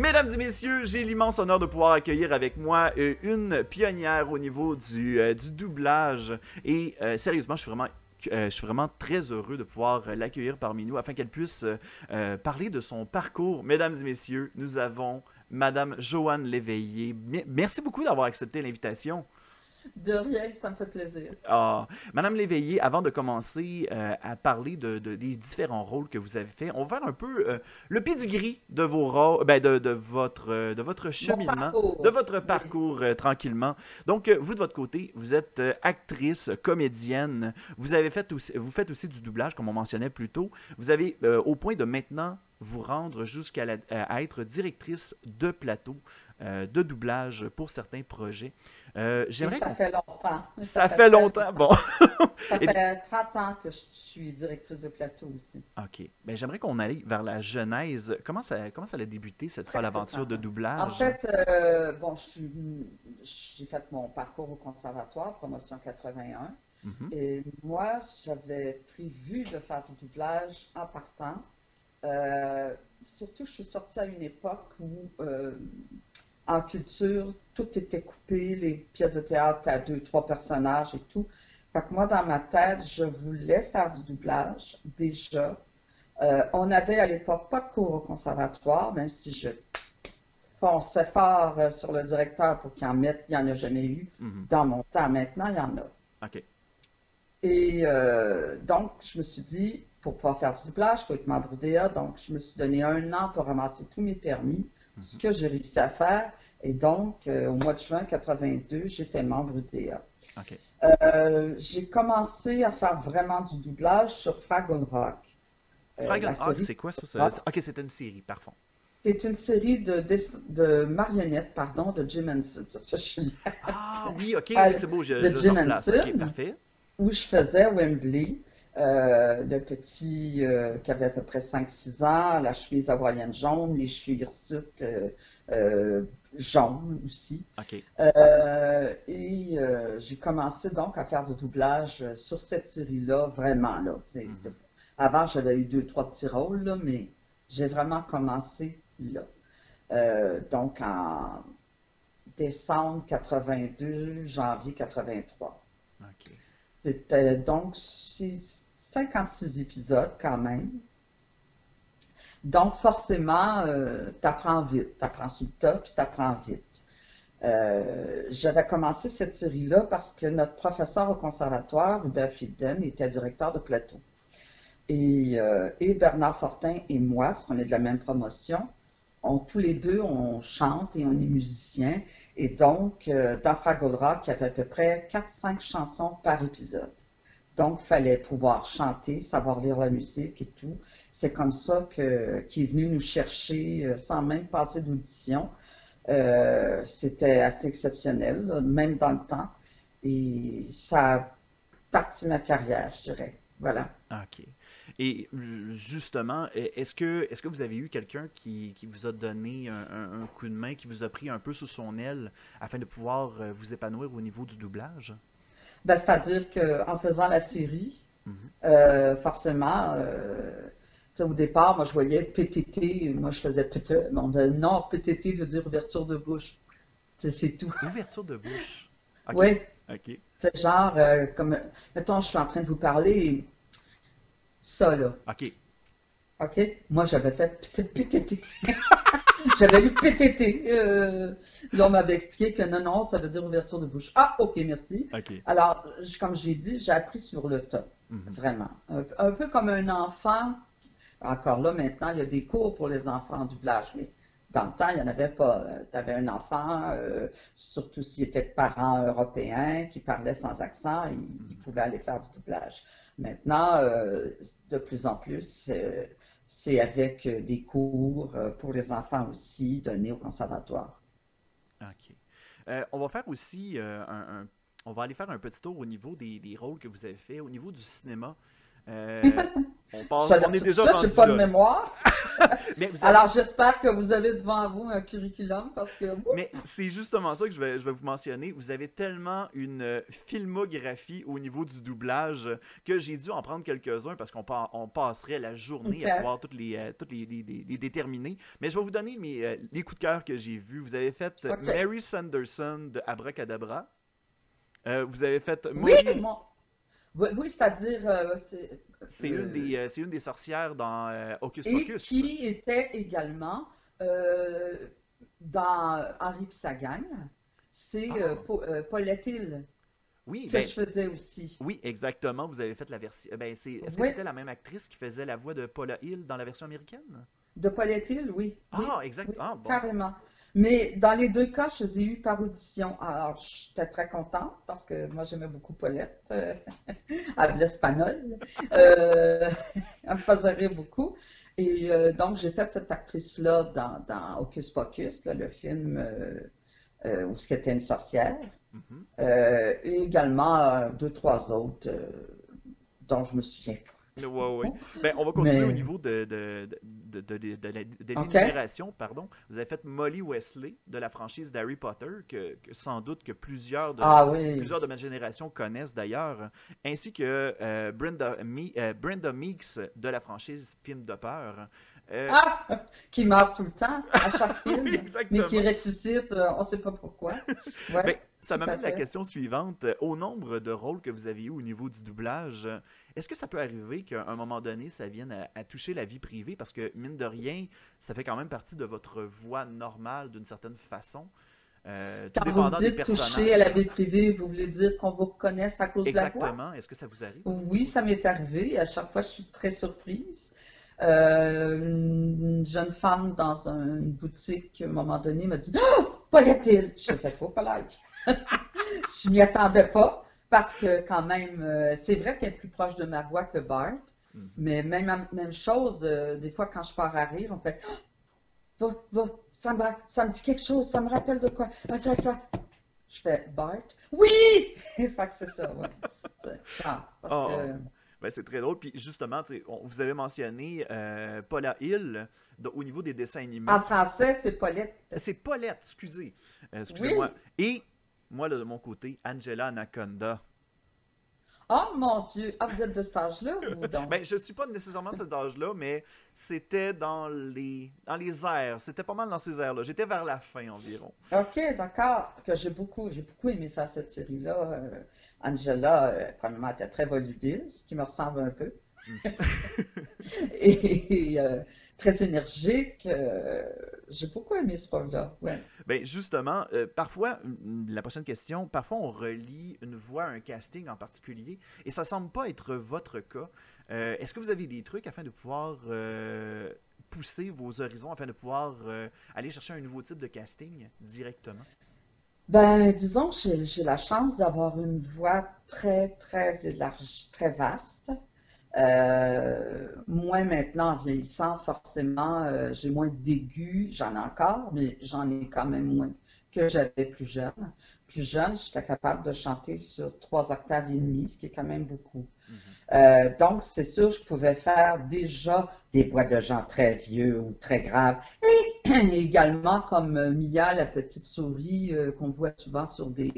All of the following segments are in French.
Mesdames et messieurs, j'ai l'immense honneur de pouvoir accueillir avec moi une pionnière au niveau du doublage. Et sérieusement, je suis vraiment très heureux de pouvoir l'accueillir parmi nous afin qu'elle puisse parler de son parcours. Mesdames et messieurs, nous avons Madame Joanne Léveillé. Merci beaucoup d'avoir accepté l'invitation. De rien, ça me fait plaisir. Ah, Madame Léveillé, avant de commencer à parler des différents rôles que vous avez faits, on va faire un peu le pedigree de vos rôles, ben de votre Mon cheminement, de parcours, votre oui, parcours tranquillement. Donc, vous de votre côté, vous êtes actrice, comédienne, vous faites aussi du doublage, comme on mentionnait plus tôt. Vous avez au point de maintenant vous rendre à être directrice de plateau de doublage pour certains projets. et J'aimerais ça qu'on fait longtemps. Ça ça fait fait très longtemps. longtemps. Bon. Ça Eh bien, fait 30 ans que je suis directrice de plateau aussi. OK. Ben, j'aimerais qu'on aille vers la genèse. Comment ça a débuté, cette folle Presque aventure 30 de ans. En doublage? fait, bon, j'ai fait mon parcours au conservatoire, promotion 81. Mhm. Et moi, j'avais prévu de faire du doublage en partant. Euh, Surtout, je suis sortie à une époque où en culture, tout était coupé, les pièces de théâtre à deux, trois personnages et tout. Fait que moi, dans ma tête, je voulais faire du doublage déjà. On avait à l'époque pas de cours au conservatoire, même si je fonçais fort sur le directeur pour qu'il en mette, il n'y en a jamais eu. Mhm. Dans mon temps, maintenant, il y en a. OK. Et donc, je me suis dit, pour pouvoir faire du doublage, il faut être membre UDA. Donc, je me suis donné un an pour ramasser tous mes permis, ce Mhm. que j'ai réussi à faire. Et donc, au mois de juin 82, j'étais membre UDA. OK. J'ai commencé à faire vraiment du doublage sur Fraggle Rock. Fraggle La Hawk, série c'est quoi ça? Fraggle Rock, OK, c'était une série, parfait. c'est une série de marionnettes, pardon, de Jim Henson. Ça, je suis Ah oui, OK, à oui, c'est beau, de je Jim replace. OK, Henson. parfait. Où je faisais Wembley, le petit qui avait à peu près 5 6 ans, la chemise hawaïenne jaune, les cheveux hirsutes euh, jaunes aussi. OK. J'ai commencé donc à faire du doublage sur cette série-là, vraiment là. Mhm. Avant, j'avais eu deux, trois petits rôles, là, mais j'ai vraiment commencé là. Donc en décembre 82, janvier 83. OK. C'était donc c'est 56 épisodes quand même. Donc forcément, t'apprends vite, t'apprends sur le tas, puis t'apprends vite. J'avais commencé cette série-là parce que notre professeur au conservatoire, Hubert Filden, était directeur de plateau. Et Bernard Fortin et moi, parce qu'on est de la même promotion, tous les deux, on chante et on est musiciens. Et donc, dans Fraggle Rock, il y avait à peu près 4 5 chansons par épisode. Donc, il fallait pouvoir chanter, savoir lire la musique et tout. C'est comme ça qu'il est venu nous chercher sans même passer d'audition. C'était assez exceptionnel, là, même dans le temps. Et ça a parti ma carrière, je dirais. Voilà. OK. Et justement, est-ce que vous avez eu quelqu'un qui vous a donné un coup de main, qui vous a pris un peu sous son aile afin de pouvoir vous épanouir au niveau du doublage? Ben, c'est-à-dire qu'en faisant la série, Mhm. forcément, tu sais, au départ, moi, je voyais PTT, moi, je faisais PTT, mais on disait non, PTT veut dire ouverture de bouche. Tu sais, c'est tout. Ouverture de bouche. OK. Oui, OK. c'est genre, comme, mettons, je suis en train de vous parler, ça, là. OK. OK? Moi, j'avais fait PTT. J'avais lu PTT. Là, on m'avait expliqué que non, non, ça veut dire ouverture de bouche. Ah, OK, merci. OK. Alors, comme j'ai dit, j'ai appris sur le tas, Mhm. vraiment. Un peu comme un enfant. Encore là, maintenant, il y a des cours pour les enfants en doublage, mais dans le temps, il n'y en avait pas. Tu avais un enfant, surtout s'il était de parents européens qui parlaient sans accent, il Mhm. pouvait aller faire du doublage. Maintenant, de plus en plus, c'est avec des cours pour les enfants aussi donnés au conservatoire. OK. On va faire aussi on va aller faire un petit tour au niveau des rôles que vous avez fait, au niveau du cinéma. Euh, Je on l'ai est tout de déjà suite, j'ai rendu pas de là. mémoire. Mais vous avez Alors, j'espère que vous avez devant vous un curriculum parce que, Mais c'est justement ça que je vais vous mentionner. Vous avez tellement une filmographie au niveau du doublage que j'ai dû en prendre quelques-uns parce on passerait la journée OK, à pouvoir les déterminer. Mais je vais vous donner les coups de cœur que j'ai vus. Vous avez fait OK. Mary Sanderson de Abracadabra. Vous avez fait Oui, Molly. mon... oui, oui, c'est-à-dire, C'est une des sorcières dans Hocus et Pocus. qui était également euh, dans Henri pis sa gang. C'est Ah, Paulette Hill oui, que ben, je faisais aussi. oui, exactement. Vous avez fait la version. Est-ce que Oui, c'était la même actrice qui faisait la voix de Paula Hill dans la version américaine? de Paulette Hill, oui, oui, Ah, exact. oui, Ah, bon. carrément. Mais dans les deux cas, je les ai eus par audition. Alors, j'étais très contente parce que moi, j'aimais beaucoup Paulette, à l'espagnol. Euh, elle me faisait rire beaucoup. Et donc, j'ai fait cette actrice-là dans Hocus Pocus, là, le film où c'était une sorcière. Mhm. Et également deux, trois autres dont je me souviens Ouais, ouais. pas. Ben, on va continuer au Mais, niveau de OK. l'énumération, pardon. Vous avez fait Molly Wesley de la franchise d'Harry Potter, que sans doute que Ah oui. plusieurs de ma génération connaissent d'ailleurs, ainsi que Brenda Meeks de la franchise Film de peur. Euh, Ah! Qui meurt tout le temps, à chaque oui, film, mais qui exactement. ressuscite, on ne sait pas pourquoi. Oui, Ben, ça tout à m'amène à la fait. question suivante. Au nombre de rôles que vous avez eu au niveau du doublage, est-ce que ça peut arriver qu'à un moment donné, ça vienne à toucher la vie privée? Parce que, mine de rien, ça fait quand même partie de votre voix normale d'une certaine façon, tout Quand vous dépendant des dites toucher à la personnages. vie privée, vous voulez dire qu'on vous reconnaisse à cause de la voix? Exactement. Est-ce que ça vous arrive au niveau de Oui, vos ça doubles? m'est arrivé. À chaque fois, je suis très surprise. Une jeune femme dans une boutique, à un moment donné, m'a dit Oh, Paulette Hill! J'ai fait trop polite. Je m'y attendais pas parce que, quand même, c'est vrai qu'elle est plus proche de ma voix que Bart. Mhm. Mais même chose, des fois, quand je pars à rire, on fait va, ça me dit quelque chose, ça me rappelle de quoi. Ça. Je fais Bart. Oui! Fait que c'est ça, ouais. Genre, parce Oh, que. ben c'est très drôle. Puis justement, vous avez mentionné Paula Hill au niveau des dessins En animés. français, c'est Paulette. C'est Paulette, excusez. Excusez-moi. Oui! Et moi, là, de mon côté, Angela Anaconda. Oh mon Dieu! Ah, vous êtes de cet âge-là, vous donc? Ben, je suis pas nécessairement de cet âge-là, mais c'était dans les airs. C'était pas mal dans ces airs-là. J'étais vers la fin environ. OK, d'accord. Que j'ai beaucoup aimé faire cette série-là. Angela, premièrement, elle était très volubile, ce qui me ressemble un peu. Mhm. Et très énergique. J'ai beaucoup aimé ce rôle-là. Ouais. Ben, justement, parfois, la prochaine question, parfois on relie une voix à un casting en particulier, et ça semble pas être votre cas. Est-ce que vous avez des trucs afin de pouvoir pousser vos horizons, afin de pouvoir aller chercher un nouveau type de casting directement? Ben, disons que j'ai la chance d'avoir une voix très, très élargie, très vaste. Moi, maintenant, en vieillissant, forcément, j'ai moins d'aigus, j'en ai encore, mais j'en ai quand même moins que j'avais plus jeune. Plus jeune, j'étais capable de chanter sur 3 octaves et demie, ce qui est quand même beaucoup. Mhm. Donc, c'est sûr, je pouvais faire déjà des voix de gens très vieux ou très graves. Et également comme Mia, la petite souris qu'on voit souvent sur des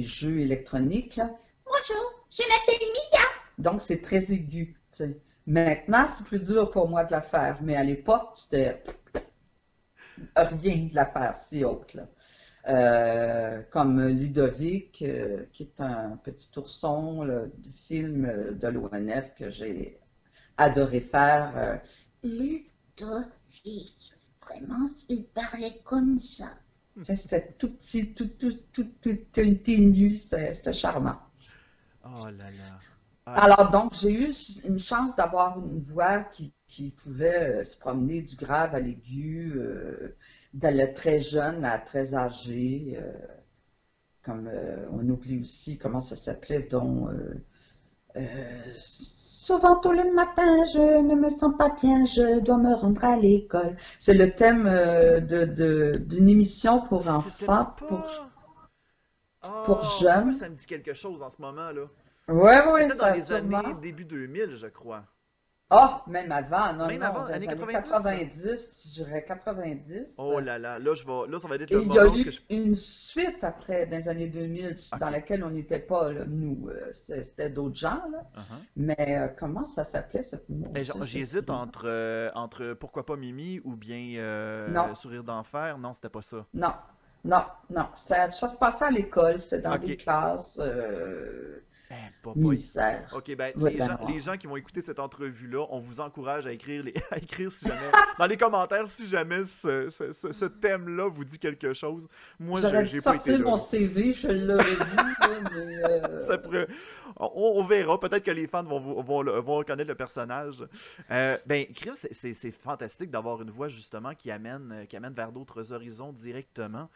jeux électroniques, là. Bonjour, je m'appelle Mia. Donc, c'est très aigu, tu sais. Maintenant, c'est plus dur pour moi de la faire, mais à l'époque, c'était rien de la faire si haute, là. Comme Ludovic, qui est un petit ourson là, du film de l'ONF que j'ai adoré faire. Ludovic, vraiment, il parlait comme ça. Tu sais, c'était tout petit, tout ténu, c'était charmant. Oh là là. Ah, Alors donc, j'ai eu une chance d'avoir une voix qui pouvait se promener du grave à l'aigu, de la très jeune à très âgée, comme on oublie aussi comment ça s'appelait, dont souvent tôt le matin, je ne me sens pas bien, je dois me rendre à l'école. C'est le thème d'une émission pour c'était enfants, pas. pour Oh, pourquoi jeunes. ça me dit quelque chose en ce moment là? Ouais, ouais, C'était dans ça les années sûrement. début 2000, je crois. Ah, même avant, non, Même non, avant, dans années les années 90. 90, je dirais 90. Oh là là, là, là, ça va être Et le il y a moment où ce que eu je... une suite après, dans les années 2000, dans OK. laquelle on n'était pas, là, nous, c'était d'autres gens, là. Uh-huh. Mais comment ça s'appelait, cette maudite J'hésite série? entre Pourquoi pas Mimi ou bien Non, Sourire d'enfer. Non, c'était pas ça. non, non, non. Ça se passait à l'école, c'est dans des OK. classes, Eh, boy. misère. OK, ben, Oui, ben les noir. gens qui vont écouter cette entrevue-là, on vous encourage à écrire, à écrire si jamais, dans les commentaires si jamais ce thème-là vous dit quelque chose. Moi, J'aurais dû j'ai pas été sortir là, mon là. CV, je l'aurais dit, là, mais Ça pourrait... on verra. Peut-être que les fans vont reconnaître le personnage. Ben, Chris, c'est fantastique d'avoir une voix justement qui amène vers d'autres horizons directement.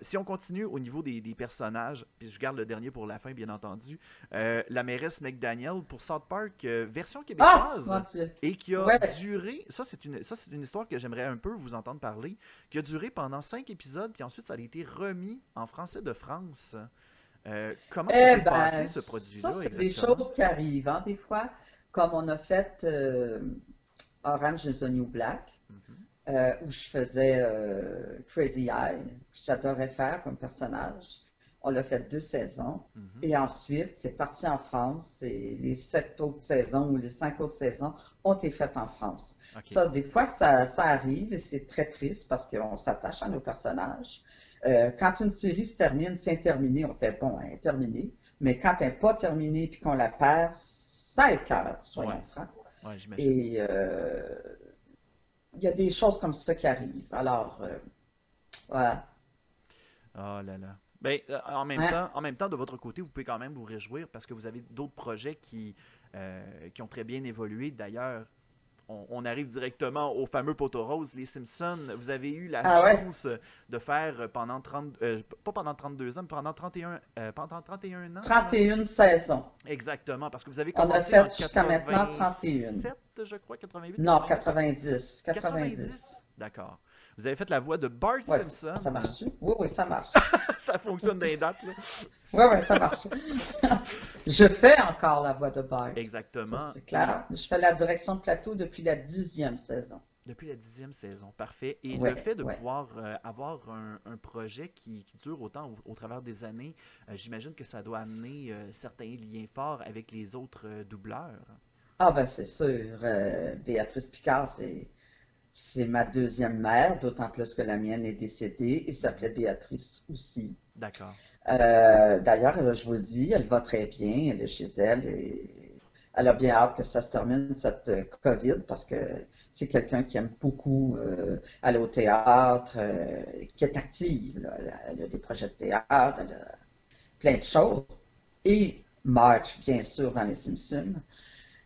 Si on continue au niveau des personnages, puis je garde le dernier pour la fin, bien entendu, la mairesse McDaniel pour South Park, version ah, mon québécoise, Dieu. et qui a Ouais. duré, ça c'est une histoire que j'aimerais un peu vous entendre parler, qui a duré pendant 5 épisodes, puis ensuite ça a été remis en français de France. Comment ça Eh s'est passé, ben, ce ça, produit-là, c'est des exactement? choses qui arrivent, hein, des fois, comme on a fait Orange is the New Black, Mhm, où je faisais Crazy Eye, que j'adorais faire comme personnage. On l'a fait 2 saisons. mhm. Et ensuite, c'est parti en France. Et les 7 autres saisons ou les 5 autres saisons ont été faites en France. OK. Ça, des fois, ça arrive et c'est très triste parce qu'on s'attache à nos personnages. Quand une série se termine, c'est terminé, on fait bon, elle est terminée. Mais quand elle n'est pas terminée et qu'on la perd, ça écoeure, Ouais, soyons francs. ouais, j'imagine. Et il y a des choses comme ça qui arrivent. Alors, voilà. Oh là là. Ben, Hein? en même temps, de votre côté, vous pouvez quand même vous réjouir parce que vous avez d'autres projets qui ont très bien évolué. D'ailleurs, on arrive directement au fameux poteau rose, les Simpsons. Vous avez eu la Ah ouais? chance de faire pendant 30, pas pendant 32 ans, mais pendant 31 ans, si ma... 31 saisons. Exactement, parce que vous avez On a commencé en fait jusqu'à maintenant 31. 87, je crois, 88, Non, 89, 90. 90. 90. D'accord. Vous avez fait la voix de Bart Ouais, Simpson. ça marche-tu? Oui, oui, ça marche. Ça fonctionne dans les dates, là. Oui, oui, ça marche. Je fais encore la voix de Bart. Ça, Exactement. c'est Et clair. Je fais la direction de plateau depuis la 10e saison. depuis la 10e saison, parfait. Et le Ouais, fait de ouais. pouvoir avoir un projet qui dure autant au travers des années, j'imagine que ça doit amener certains liens forts avec les autres doubleurs. Ah ben c'est sûr. Béatrice Picard, c'est ma deuxième mère, d'autant plus que la mienne est décédée et s'appelait Béatrice aussi. D'accord. D'ailleurs, je vous le dis, elle va très bien, elle est chez elle et elle a bien hâte que ça se termine, cette COVID, parce que c'est quelqu'un qui aime beaucoup aller au théâtre, qui est active, là. Elle a des projets de théâtre, elle a plein de choses. Et Marge, bien sûr, dans Les Simpsons.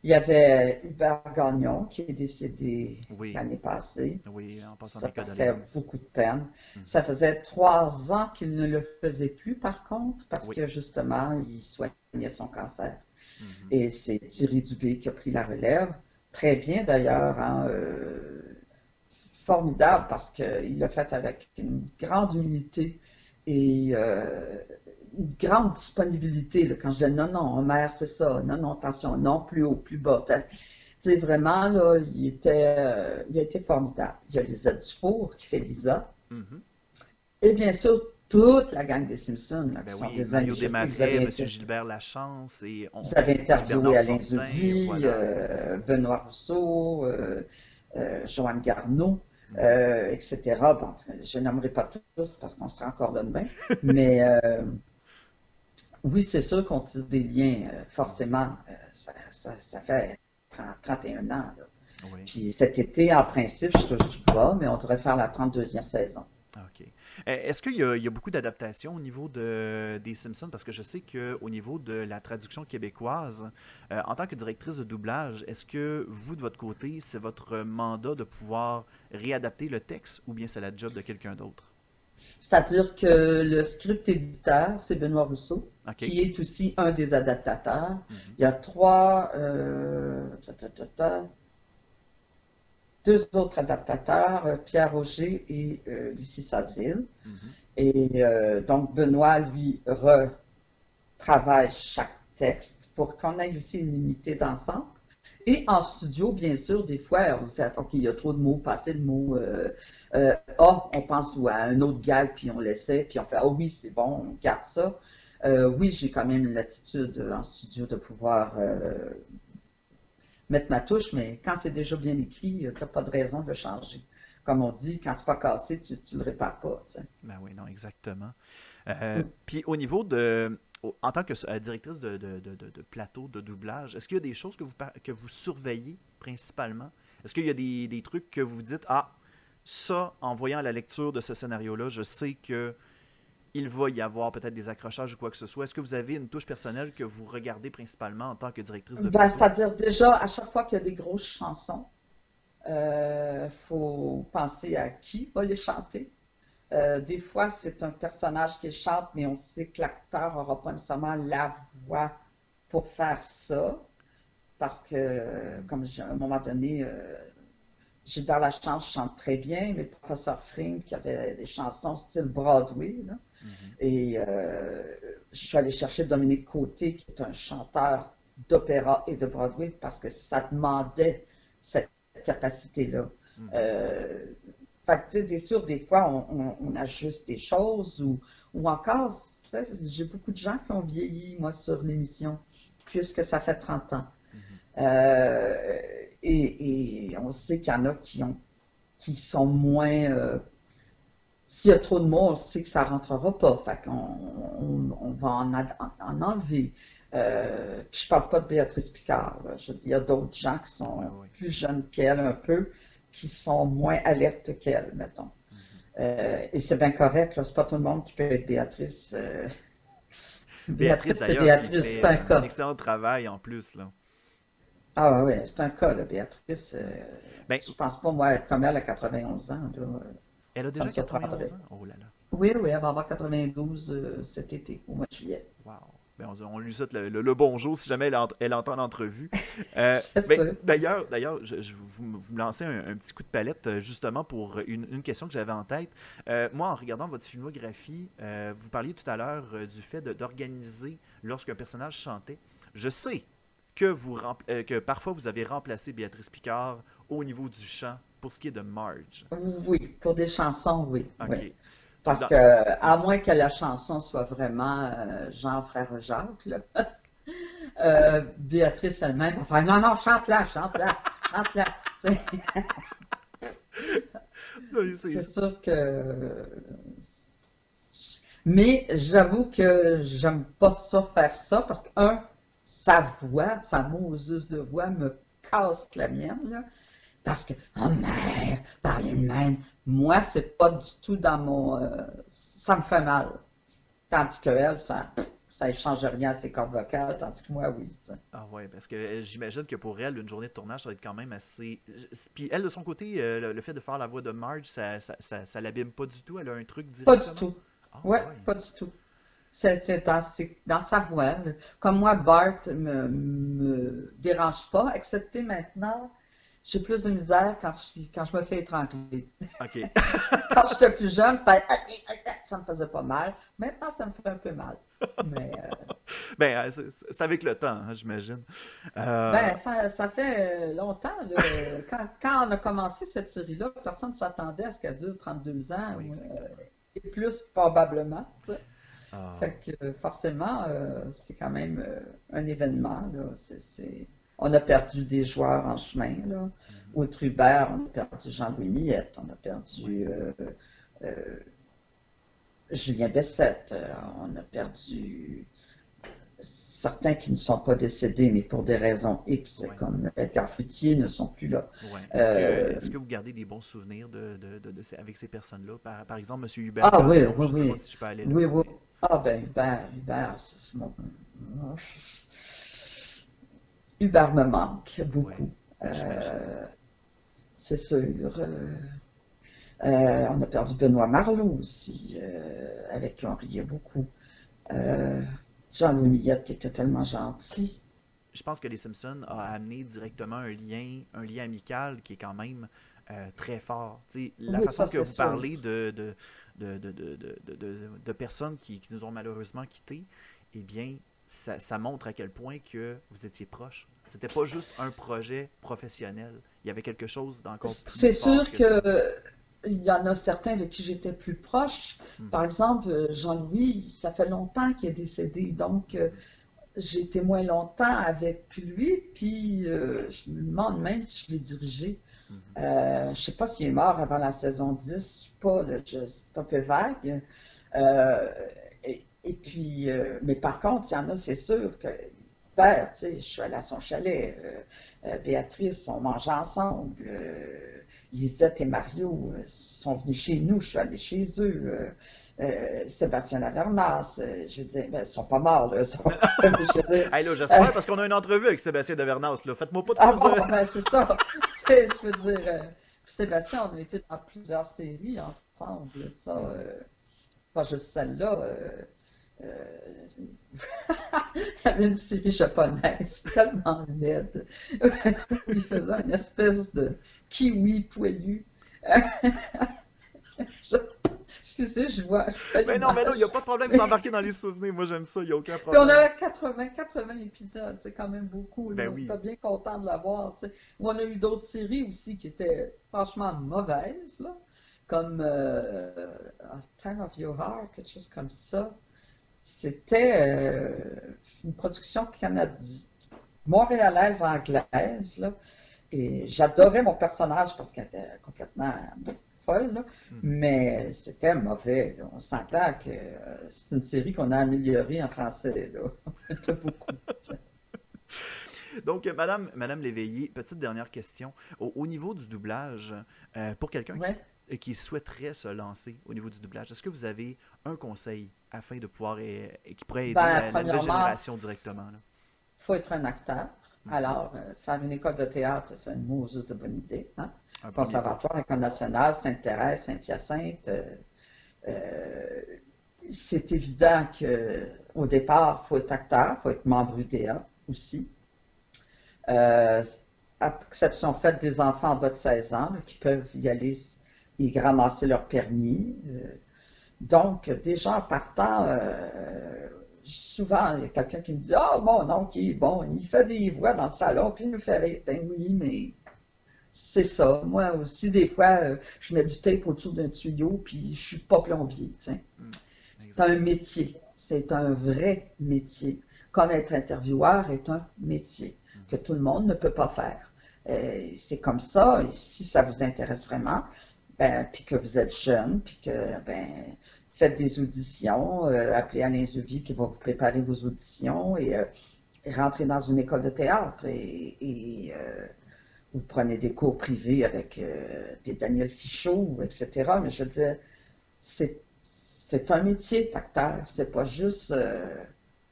Il y avait Hubert Gagnon qui est décédé Oui, l'année passée. oui, en passant Ça mes fait condoléances. beaucoup de peine. Mhm. Ça faisait 3 ans qu'il ne le faisait plus, par contre, parce Oui. que justement, il soignait son cancer. Mhm. Et c'est Thierry Dubé qui a pris la relève. Très bien d'ailleurs, hein, formidable parce qu'il l'a fait avec une grande humilité et une grande disponibilité. Là, quand je dis non, non, Homer, c'est ça, non, non, attention, non, plus haut, plus bas. Tu sais, vraiment, là, il a été formidable. Il y a Lisa Dufour qui fait Lisa. Mhm. Et bien sûr, toute la gang des Simpsons, là, qui Ben sont oui, des amis. Mario Je sais que Desmarais, Monsieur Gilbert Lachance et vous avez aussi interviewé Bernard Alain Fortin, Zuvie, voilà. Benoît Rousseau, Joanne Garneau, Mhm. etc. Bon, je n'aimerais pas tous parce qu'on sera encore là demain, mais oui, c'est sûr qu'on tisse des liens, Mhm. forcément. Ça fait 31 ans, là. Oui. Puis cet été, en principe, je touche du bois, mais on devrait faire la 32e saison. Ah, OK. Est-ce il y a beaucoup d'adaptations au niveau des Simpsons? Parce que je sais qu'au niveau de la traduction québécoise, en tant que directrice de doublage, est-ce que vous, de votre côté, c'est votre mandat de pouvoir réadapter le texte ou bien c'est la job de quelqu'un d'autre? C'est-à-dire que le script éditeur, c'est Benoît Rousseau, OK. qui est aussi un des adaptateurs. Mhm. Il y a trois, deux autres adaptateurs, Pierre Auger et Lucie Sasseville. Mhm. Et donc, Benoît, lui, retravaille chaque texte pour qu'on ait aussi une unité d'ensemble. Et en studio, bien sûr, des fois, on fait, OK, il y a trop de mots, pas assez de mots. On pense à un autre gag, puis on l'essaie, puis on fait, oh oui, c'est bon, on garde ça. Oui, j'ai quand même l'attitude en studio de pouvoir mettre ma touche, mais quand c'est déjà bien écrit, tu n'as pas de raison de changer. Comme on dit, quand c'est pas cassé, tu le répares pas. Tu sais. Ben oui, non, exactement. Mm. Puis au niveau de, en tant que directrice de plateau de doublage, est-ce qu'il y a des choses que vous surveillez principalement? Est-ce qu'il y a des trucs que vous dites, ah, ça, en voyant la lecture de ce scénario-là, je sais que il va y avoir peut-être des accrochages ou quoi que ce soit. Est-ce que vous avez une touche personnelle que vous regardez principalement en tant que directrice de Ben, plateau? c'est-à-dire déjà, à chaque fois qu'il y a des grosses chansons, faut penser à qui va les chanter. Des fois, c'est un personnage qui chante, mais on sait que l'acteur n'aura pas nécessairement la voix pour faire ça. Parce que, comme à un moment donné, Gilbert Lachance chante très bien, mais le professeur Frink qui avait des chansons style Broadway, là. Mhm. Et je suis allée chercher Dominique Côté, qui est un chanteur d'opéra et de Broadway, parce que ça demandait cette capacité-là. Mhm. Euh, Fait que, tu sais, c'est sûr, des fois, on ajuste des choses ou encore, ça, j'ai beaucoup de gens qui ont vieilli, moi, sur l'émission, puisque ça fait 30 ans. Mhm. Euh, et on sait qu'il y en a qui sont moins. S'il y a trop de mots, on sait que ça ne rentrera pas. Fait qu'on on va en enlever. Puis je ne parle pas de Béatrice Picard, là. Je dis, il y a d'autres gens qui Oui, sont oui. plus jeunes qu'elle un peu, qui sont moins alertes qu'elle, mettons. Mhm. Et c'est bien correct, là. C'est pas tout le monde qui peut être Béatrice. Béatrice, Béatrice, c'est d'ailleurs, qui Béatrice, fait c'est un un cas. excellent travail en plus, là. Ah ouais, ouais, c'est un cas, là, Béatrice. Ouais. Ben, Je pense pas, moi, être comme elle à 91 ans, là, elle a ça me déjà surprendrait. 91 ans? Oh là là. Oui, oui, elle va avoir 92 cet été, au mois de juillet. Wow. Ben, on lui souhaite le bonjour si jamais elle entend l'entrevue. C'est Ben, ça. d'ailleurs, vous me lancez un petit coup de palette justement pour une question que j'avais en tête. Moi, en regardant votre filmographie, vous parliez tout à l'heure du fait d'organiser lorsqu'un personnage chantait. Je sais que parfois vous avez remplacé Béatrice Picard au niveau du chant pour ce qui est de Marge. Oui, pour des chansons, oui, oui. OK. Parce Dans- que, à moins que la chanson soit vraiment Jean Frère Jacques, là, Béatrice elle-même va faire non, non, chante-la, chante-la, chante-la. Tu sais, c'est sûr que. Mais j'avoue que j'aime pas ça faire ça parce que, un, sa voix, sa Moses de voix me casse la mienne, là. Parce que, oh mère, parler de même, moi, c'est pas du tout dans mon. Ça me fait mal. Tandis que elle, ça ne change rien à ses cordes vocales, tandis que moi, oui. Tu sais. Ah ouais, parce que j'imagine que pour elle, une journée de tournage, ça va être quand même assez. Puis elle, de son côté, le fait de faire la voix de Marge, ça l'abîme pas du tout. Elle a un truc Pas du directement. tout. Ah Ouais, ouais. pas du tout. C'est dans sa voix. Comme moi, Bart me dérange pas, excepté maintenant, j'ai plus de misère quand je me fais étrangler. OK. Quand j'étais plus jeune, ça me faisait pas mal. Maintenant, ça me fait un peu mal. Mais Ben, c'est avec le temps, hein, j'imagine. Euh, ben, ça fait longtemps, là. Quand on a commencé cette série-là, personne ne s'attendait à ce qu'elle dure 32 ans oui, exactement. et plus probablement. Tu sais. Ah, Fait que forcément, c'est quand même un événement, là. On a perdu des joueurs en chemin, là. mhm. Outre Hubert, on a perdu Jean-Louis Millette, on a Ouais. perdu euh, Julien Bessette, on a perdu certains qui ne sont pas décédés, mais pour des raisons X, Ouais. comme Edgar Fritier, ne sont plus là. Ouais. Euh, Est-ce que vous gardez des bons souvenirs avec ces personnes-là? Par exemple, M. Hubert ah oui, Gagnon, oui, je sais pas oui. si je peux aller là, Oui, oui. mais. Ah ben, Hubert, Hubert me manque Ouais, beaucoup. j'imagine. Euh, c'est sûr. On a perdu Benoît Marleau aussi, avec qui on riait beaucoup. Euh, Jean-Louis Millette qui était tellement gentil. Je pense que Les Simpsons a amené directement un lien amical qui est quand même très fort. Tu sais, la Oui, façon ça que c'est vous sûr. parlez de personnes qui nous ont malheureusement quittés, eh bien, ça montre à quel point que vous étiez proches. C'était pas juste un projet professionnel. Il y avait quelque chose d'encore plus C'est fort sûr que ça. que il y en a certains de qui j'étais plus proche. Par Mhm, exemple, Jean-Louis, ça fait longtemps qu'il est décédé, donc mhm, j'ai été moins longtemps avec lui, puis je me demande même si je l'ai dirigé. mhm. Je sais pas s'il est mort avant la saison 10, je sais pas, là, c'est un peu vague. Euh, et puis, mais par contre, il y en a, c'est sûr que, père, tu sais, je suis allée à son chalet, Béatrice, on mangeait ensemble, Lisette et Mario sont venus chez nous, je suis allée chez eux, Sébastien Lavernas, je veux dire, ben, ils sont pas morts, là, mais je veux dire, Hey, là, euh, j'espère parce qu'on a une entrevue avec Sébastien Devernas. Là. Faites-moi pas ah trop ça. bon, ben c'est ça, je veux dire, puis Sébastien, on a été dans plusieurs séries ensemble, ça, pas juste celle-là, euh, il y avait une série japonaise tellement laide où il faisait une espèce de kiwi poilu. Je- Excusez, je fais Mais non, mais là, il n'y l'image. a pas de problème, vous embarquez dans les souvenirs. Moi, j'aime ça, il n'y a aucun Puis on problème. avait 80 épisodes, c'est quand même beaucoup, Ben là. On oui. était bien content de l'avoir, tu sais. On a eu d'autres séries aussi qui étaient franchement mauvaises, là, comme Time of Your Heart, quelque chose comme ça. C'était une production canadienne, montréalaise anglaise, là. Et j'adorais mon personnage parce qu'elle était complètement folle, là. Mhm. Mais c'était mauvais, là. On s'entend que c'est une série qu'on a améliorée en français, là. De beaucoup. Tu sais. Donc, Madame Léveillé, petite dernière question. Au niveau du doublage, pour quelqu'un Ouais. qui souhaiterait se lancer au niveau du doublage, est-ce que vous avez un conseil afin de pouvoir, qui pourrait aider Ben, la nouvelle premièrement, génération directement, là? il faut être un acteur. Mhm. Alors, faire une école de théâtre, ce serait une Moses de bonne idée, hein? Un premier pas. Conservatoire, École nationale, Sainte-Thérèse, Saint-Hyacinthe. Euh, c'est évident que au départ, il faut être acteur, il faut être membre UDA aussi. Euh, à exception faite des enfants en bas de 16 ans là, qui peuvent y aller et ramasser leur permis. Donc, déjà en partant, souvent, il y a quelqu'un qui me dit: Ah, mon oncle, il est bon, il fait des voix dans le salon, puis il nous fait rire. Ben oui, mais c'est ça. Moi aussi, des fois, je mets du tape autour d'un tuyau, puis je suis pas plombier, tu sais. Mm. C'est Exact. un métier. C'est un vrai métier. Comme être intervieweur est un métier que Mhm. tout le monde ne peut pas faire. C'est comme ça. Et si ça vous intéresse vraiment, ben, puis que vous êtes jeune, puis que ben, faites des auditions, appelez Alain Zuvie qui va vous préparer vos auditions et rentrez dans une école de théâtre et vous prenez des cours privés avec des Daniel Fichot, etc. Mais je veux dire, c'est un métier d'acteur. C'est pas juste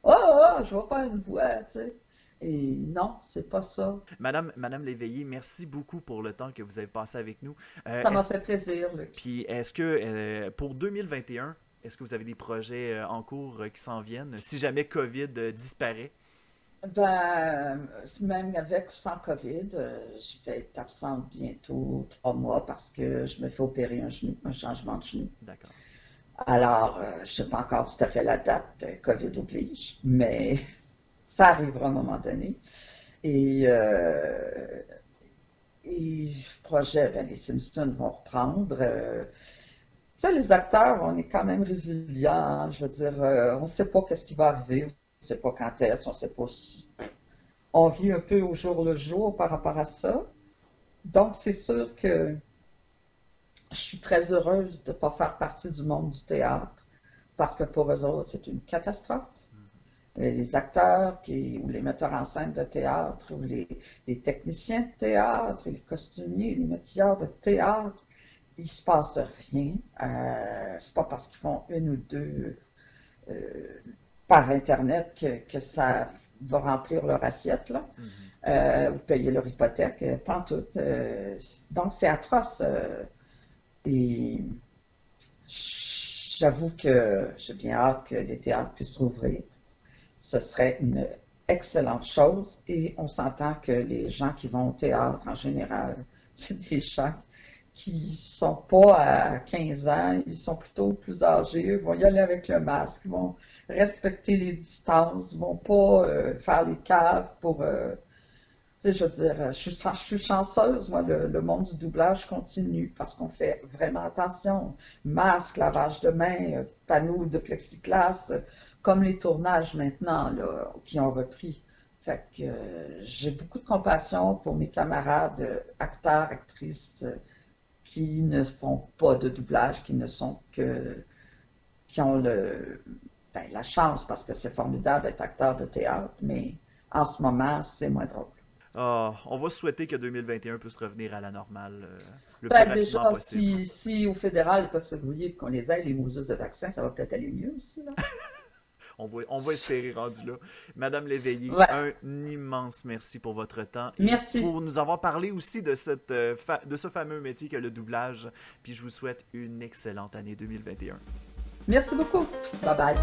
oh, oh, je vais faire une voix, tu sais. Et non, c'est pas ça. Madame Léveillé, merci beaucoup pour le temps que vous avez passé avec nous. Ça m'a Est-ce, fait plaisir, Luc. puis, est-ce que pour 2021, est-ce que vous avez des projets en cours qui s'en viennent? Si jamais COVID disparaît. Ben, même avec ou sans COVID, je vais être absente bientôt 3 mois parce que je me fais opérer un genou, un changement de genou. D'accord. Alors, je ne sais pas encore tout à fait la date, COVID oblige, mais ça arrivera à un moment donné. Et, euh, et projet, ben, les Simpsons vont reprendre. Tu sais, les acteurs, on est quand même résilients, hein. Je veux dire, on ne sait pas qu'est-ce qui va arriver, on ne sait pas quand est-ce, on ne sait pas si. On vit un peu au jour le jour par rapport à ça. Donc, c'est sûr que je suis très heureuse de ne pas faire partie du monde du théâtre parce que pour eux autres, c'est une catastrophe. Les acteurs ou les metteurs en scène de théâtre ou les techniciens de théâtre, les costumiers, les maquilleurs de théâtre, il se passe rien. C'est pas parce qu'ils font une ou deux euh, par Internet que ça va remplir leur assiette, là, Mhm. ou payer leur hypothèque, pas en tout. Donc, c'est atroce. Et j'avoue que j'ai bien hâte que les théâtres puissent rouvrir. Ce serait une excellente chose. Et on s'entend que les gens qui vont au théâtre, en général, c'est des gens qui sont pas à 15 ans, ils sont plutôt plus âgés, ils vont y aller avec le masque, ils vont respecter les distances, ils vont pas faire les caves pour, tu sais, je veux dire, je suis chanceuse, moi, le monde du doublage continue parce qu'on fait vraiment attention. Masque, lavage de mains, panneaux de plexiglas, comme les tournages maintenant, là, qui ont repris. Fait que j'ai beaucoup de compassion pour mes camarades acteurs, actrices qui ne font pas de doublage, qui ne sont que, qui ont la chance parce que c'est formidable d'être acteur de théâtre, mais en ce moment, c'est moins drôle. Ah, on va souhaiter que 2021 puisse revenir à la normale le plus Ben, déjà, rapidement possible. si au fédéral, ils peuvent se grouiller pour qu'on les aille, les mousseuses de vaccins, ça va peut-être aller mieux aussi, là. On va espérer rendu là. Madame Léveillé, Ouais, un immense merci pour votre temps et merci. pour nous avoir parlé aussi de, de ce fameux métier qu'est le doublage. Puis je vous souhaite une excellente année 2021. Merci beaucoup. Bye bye.